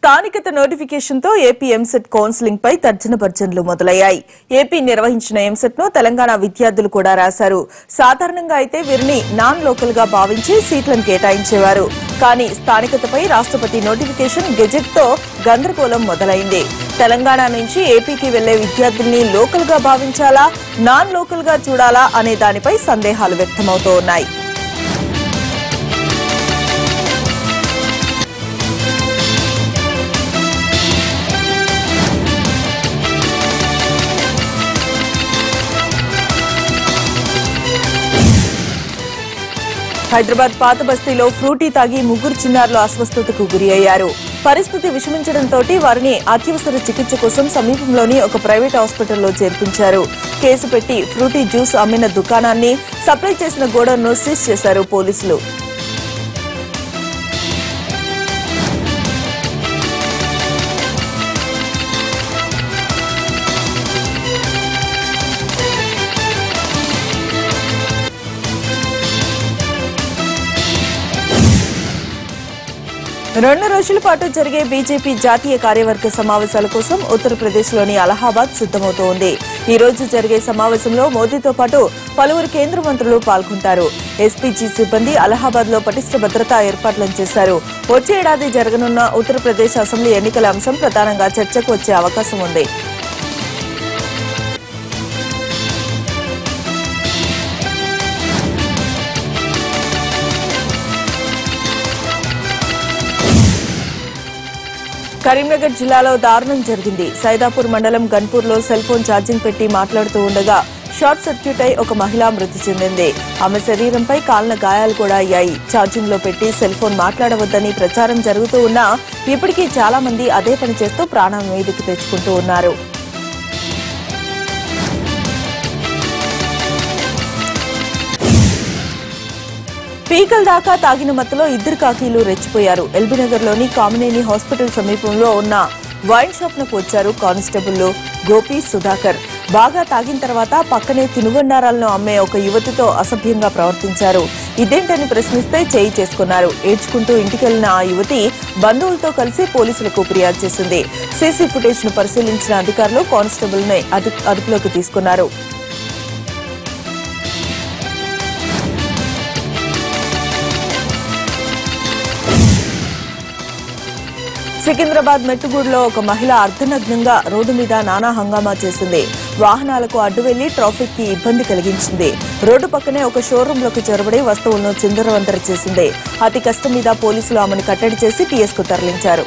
స్థానికత నోటిఫికేషన్తో AP EAMCET counselling పై తర్జన భర్జనలు మొదలయ్యాయి. AP నిర్వహించిన ఎంసెట్ ను తెలంగాణ విద్యార్థులు కూడా రాశారు. సాధారణంగా అయితే వీరిని నాన్ లోకల్ గా భావించి సీట్లను కేటాయించేవారు. కానీ స్థానికతపై రాష్ట్రపతి నోటిఫికేషన్ గెజెట్ తో గందరగోళం మొదలైంది. తెలంగాణ నుంచి ఏపీకి వెళ్లే విద్యార్థుల్ని లోకల్ గా భావించాలా, నాన్ లోకల్ గా చూడాలా అనే దానిపై సందేహాలు వ్యక్తమవుతూ ఉన్నాయి. హైదరాబాద్ పాత బస్తీలో ఫ్రూటీ తాగి ముగ్గురు చిన్నారులు అస్వస్థతకు గురి అయ్యారు. పరిస్థితి విషమించడంతో వారిని అత్యవసర చికిత్స కోసం సమీపంలోని ఒక ప్రైవేట్ హాస్పిటల్లో చేర్పించారు. కేసు పెట్టి ఫ్రూటీ జ్యూస్ అమ్మిన దుకాణాన్ని, సప్లై చేసిన గోడౌన్ను సీజ్ చేశారు పోలీసులు. రెండు రోజుల పాటు జరిగే బీజేపీ జాతీయ కార్యవర్గ సమావేశాల కోసం ఉత్తరప్రదేశ్లోని అలహాబాద్ సిద్దమవుతోంది. ఈ రోజు జరిగే సమావేశంలో మోదీతో పాటు పలువురు కేంద్ర మంత్రులు పాల్గొంటారు. ఎస్పీజీ సిబ్బంది అలహాబాద్ లో పటిష్ట భద్రతా ఏర్పాట్లను చేశారు. వచ్చే ఏడాది జరగనున్న ఉత్తరప్రదేశ్ అసెంబ్లీ ఎన్నికల అంశం ప్రధానంగా చర్చకు వచ్చే అవకాశం ఉంది. కరీంనగర్ జిల్లాలో దారుణం జరిగింది. సైదాపూర్ మండలం గన్పూర్లో సెల్ ఫోన్ ఛార్జింగ్ పెట్టి మాట్లాడుతూ ఉండగా షార్ట్ సర్క్యూట్ అయి ఒక మహిళ మృతి చెందింది. ఆమె శరీరంపై కాలిన గాయాలు కూడా అయ్యాయి. ఛార్జింగ్ లో పెట్టి సెల్ ఫోన్ మాట్లాడవద్దని ప్రచారం జరుగుతూ ఉన్నా ఇప్పటికీ చాలా మంది అదే పని చేస్తూ ప్రాణం మీదకు తెచ్చుకుంటూ ఉన్నారు. పీకల దాకా తాగిన మత్తులో ఇద్దరు కాకీలు రెచ్చిపోయారు. ఎల్బీనగర్లోని కామినేని హాస్పిటల్ సమీపంలో ఉన్న వైన్ షాప్ కు వచ్చారు కానిస్టేబుల్ గోపి, సుధాకర్. బాగా తాగిన తర్వాత పక్కనే తినుబండారాలను అమ్మే ఒక యువతితో అసభ్యంగా ప్రవర్తించారు. ఇదేంటని ప్రశ్నిస్తే చేయి చేసుకున్నారు. ఏడ్చుకుంటూ ఇంటికెళ్లిన ఆ యువతి బంధువులతో కలిసి పోలీసులకు ఫిర్యాదు చేసింది. సీసీ ఫుటేజ్ ను పరిశీలించిన అధికారులు కానిస్టేబుల్ ని అదుపులోకి తీసుకున్నారు. సికింద్రాబాద్ మెట్టుగూడలో ఒక మహిళ అర్ధనగ్నంగా రోడ్డు మీద నానా హంగామా చేసింది. వాహనాలకు అడ్డు వెళ్లి ట్రాఫిక్ కి ఇబ్బంది కలిగించింది. రోడ్డు పక్కనే ఒక షోరూమ్ లోకి చొరబడి వస్తువులను చిందరవందర చేసింది. అతి కష్టం మీద పోలీసులు ఆమెను కట్టడి చేసి పీఎస్ కు తరలించారు.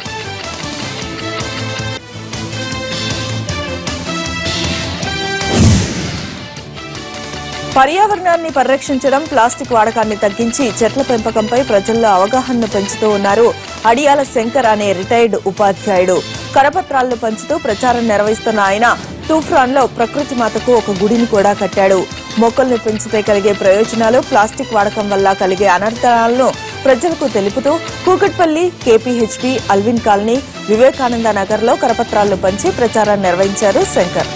పర్యావరణాన్ని పరిరక్షించడం, ప్లాస్టిక్ వాడకాన్ని తగ్గించి చెట్ల పెంపకంపై ప్రజల్లో అవగాహనను పెంచుతూ ఉన్నారు అడియాల శంకర్ అనే రిటైర్డ్ ఉపాధ్యాయుడు. కరపత్రాలను పంచుతూ ప్రచారం నిర్వహిస్తున్న ఆయన తూఫ్రాన్ లో ప్రకృతి మాతకు ఒక గుడిని కూడా కట్టాడు. మొక్కల్ని పెంచితే కలిగే ప్రయోజనాలు, ప్లాస్టిక్ వాడకం వల్ల కలిగే అనర్థాలను ప్రజలకు తెలుపుతూ Kukatpally, KPHP, Alvin colony, Vivekananda Nagar లో కరపత్రాలను పంచి ప్రచారం నిర్వహించారు శంకర్.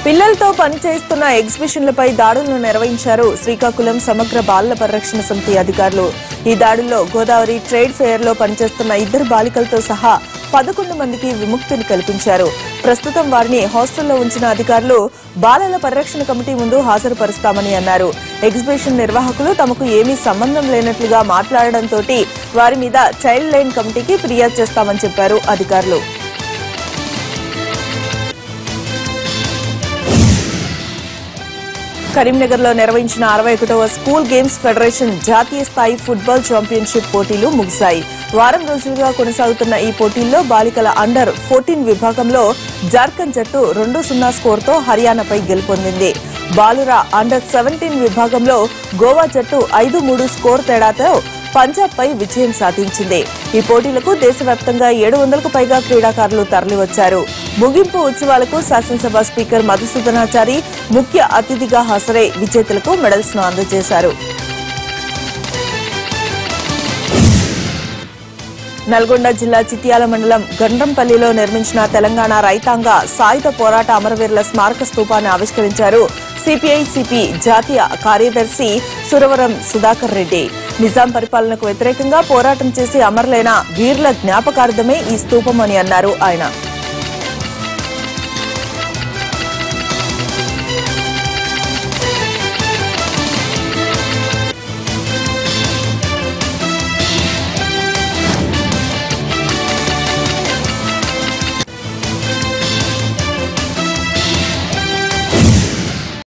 పిల్లలతో పనిచేస్తున్న ఎగ్జిబిషన్లపై దాడులను నిర్వహించారు శ్రీకాకుళం సమగ్ర బాలల పరిరక్షణ సమితి అధికారులు. ఈ దాడుల్లో గోదావరి ట్రేడ్ ఫెయిర్ లో పనిచేస్తున్న 2 బాలికలతో సహా 11 మందికి విముక్తిని కల్పించారు. ప్రస్తుతం వారిని హాస్టల్లో ఉంచిన అధికారులు బాలల పరిరక్షణ కమిటీ ముందు హాజరుపరుస్తామని అన్నారు. ఎగ్జిబిషన్ నిర్వాహకులు తమకు ఏమీ సంబంధం లేనట్లుగా మాట్లాడడంతో వారి మీద చైల్డ్ లైన్ కమిటీకి ఫిర్యాదు చేస్తామని చెప్పారు అధికారులు. కరీంనగర్ లో నిర్వహించిన 61వ స్కూల్ గేమ్స్ ఫెడరేషన్ జాతీయ స్థాయి ఫుట్బాల్ ఛాంపియన్షిప్ పోటీలు ముగిశాయి. వారం రోజులుగా కొనసాగుతున్న ఈ పోటీల్లో బాలికల అండర్ 14 విభాగంలో జార్ఖండ్ జట్టు 2-0 స్కోర్తో హర్యానాపై గెలుపొందింది. బాలుర అండర్ 17 విభాగంలో గోవా జట్టు 5-3 స్కోర్ తేడాతో పంజాబ్ పై విజయం సాధించింది. ఈ పోటీలకు దేశవ్యాప్తంగా 700కు పైగా క్రీడాకారులు తరలివచ్చారు. ముగింపు ఉత్సవాలకు శాసనసభ స్పీకర్ మధుసూదనాచారి ముఖ్య అతిథిగా హాజరై విజేతలకు మెడల్స్ ను అందజేశారు. నల్గొండ జిల్లా చిట్యాల మండలం గండ్రంపల్లిలో నిర్మించిన తెలంగాణ రైతాంగ సాయుధ పోరాట అమరవీరుల స్మారక స్తూపాన్ని ఆవిష్కరించారు సిపిఐ సిపి జాతీయ కార్యదర్శి సురవరం సుధాకర్ రెడ్డి. నిజాం పరిపాలనకు వ్యతిరేకంగా పోరాటం చేసి అమరులైన వీరుల జ్ఞాపకార్థమే ఈ స్తూపం అని అన్నారు ఆయన.